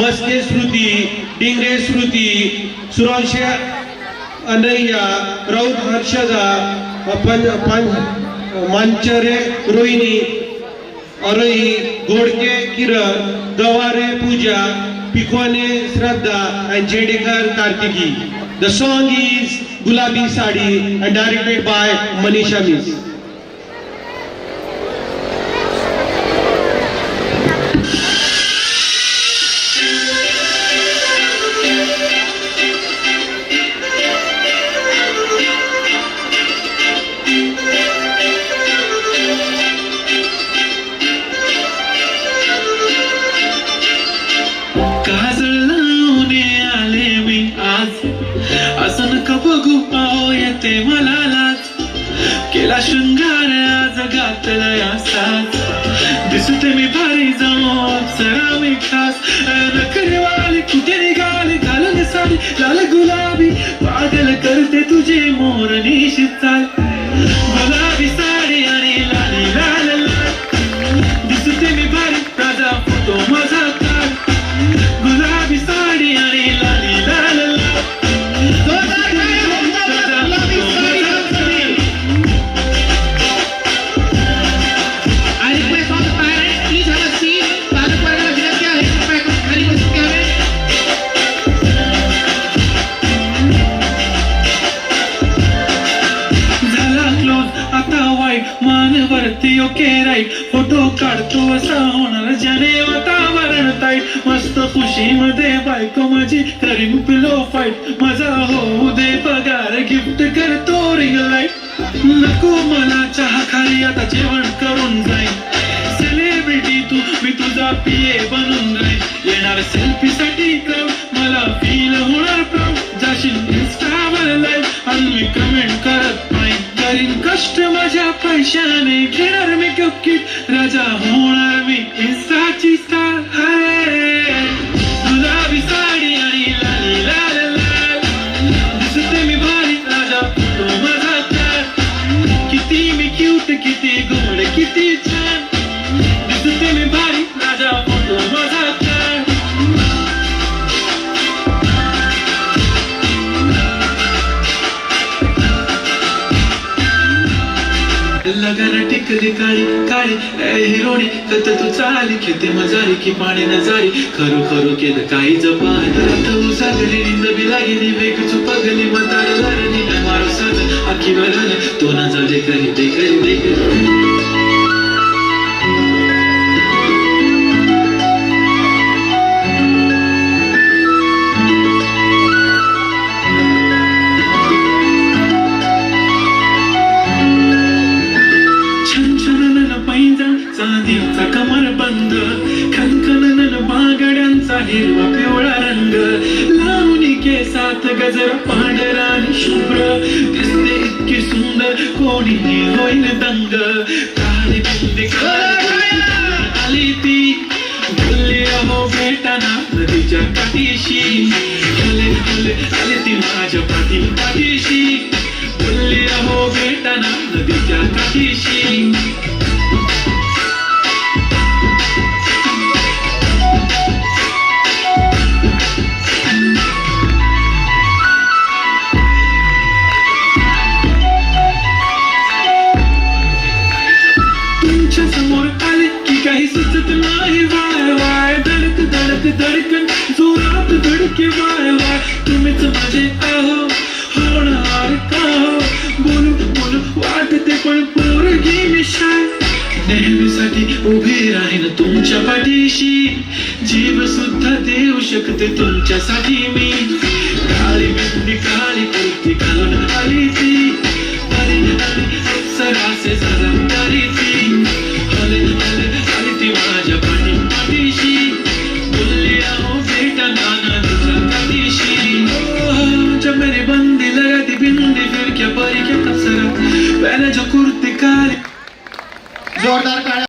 मस्के श्रुती, डिंगरे श्रुती, सुरांशे अनैया, राऊत हर्षदा, मांचरे रोहिणी, अरोही, घोडके किरण, दवारे पूजा, पिकवाने श्रद्धा, and Jedekar Kartiki. The song is Gulabi Sadi and directed by Manisha Miss. काजळ लावणे आले मी आज, असं नका बघू पाव येते मला लाज. केला शृंगार आज घातलाय असाच, दिसते मी भारी जाऊ अप्सरा मी खास. नखरेवाली कुठे निघाली घालून साडी लाल गुलाबी, पागल करते तुझे मोरनीशी चाल. गुलाबी साडी आणि लाली लाल लाल, दिसते मी भारी राजा फोटो माझा काढ. गुलाबी साडी आणि लाली लाल लाल, मानवरती ओके राईट, फोटो काढतो असा होणार ज्याने वातावरण ताईट. मस्त खुशीमध्ये बायको माझी करीन पिलो फाईट, माझा होऊ दे पगार गिफ्ट करतो रिंग लाईट. नको मला चहा खाली आता जेवण करून जाईन, सेलिब्रिटी तू मी तुझा पिये बनून राहीन. येणार सेल्फी साठी क्राऊड, मला फील होणार प्राऊड. जाशील इन्स्टावर लाईव्ह आणि मी कमेंट करत नाही. करीन कष्ट माझ्या पैशाने, घेणार मी किट, राजा होणार मी इन्स्टाची स्टार. गुलाबी साडी आणि लाली लाल लाल, दिसते मी भारी राजा फोटो माझा काढ. किती मी क्यूट, किती गोड, किती छान, दिसते मी भारी राजा फोटो माझा काढ. लगाना टिकली काळी काळी हिरोणी, कत तू चाली खेते मजारी की पाणी नजारी. खरू खरू केलं काही जपान, तू सागली निंद बिलागिनी वेग चुपगली मतार लारणी. मारो साज आखी बरन तो ना जाऊ दे करी दे करी दे करी. चांदीचा कमर बंद, खनखनन बागड्यांचा हिरवा पिवळा रंग. लावणी केसात गजर पांढरा आणि शुभ्र, दिसते इतकी सुंदर कोणीही होईल दंग. काळी बिंदी आली ती, बोलली अहो भेटाना नदीच्या काठीशी. हले हले आली ती माझ्या पाठीशी, बोलली अहो भेटाना नदीच्या काठीशी. समोर आले की काही सुचत नाही, वाय वाय धडक धडक धडकन जोरात धडके वाय वाय. तुम्हीच माझे आहो होणार का हो, बोलू बोलू वाटते पण पोरगी मी शाय. नेहमीसाठी उभी राहीन तुमच्या पाठीशी, जीव सुद्धा देऊ शकते तुमच्यासाठी मी. काळी बिंदी काळी कुर्ती घालून आली ती, आली आली अप्सरासे जबाबदारी ती. आली ती माझ्या पाठीशी, बोलली अहो भेटना नदीच्या काठीशी. जब मेरी बंदी लगाती बिंदी फिर क्या परी क्या अप्सरा, पहले जो कुर्ती काली. जोरदार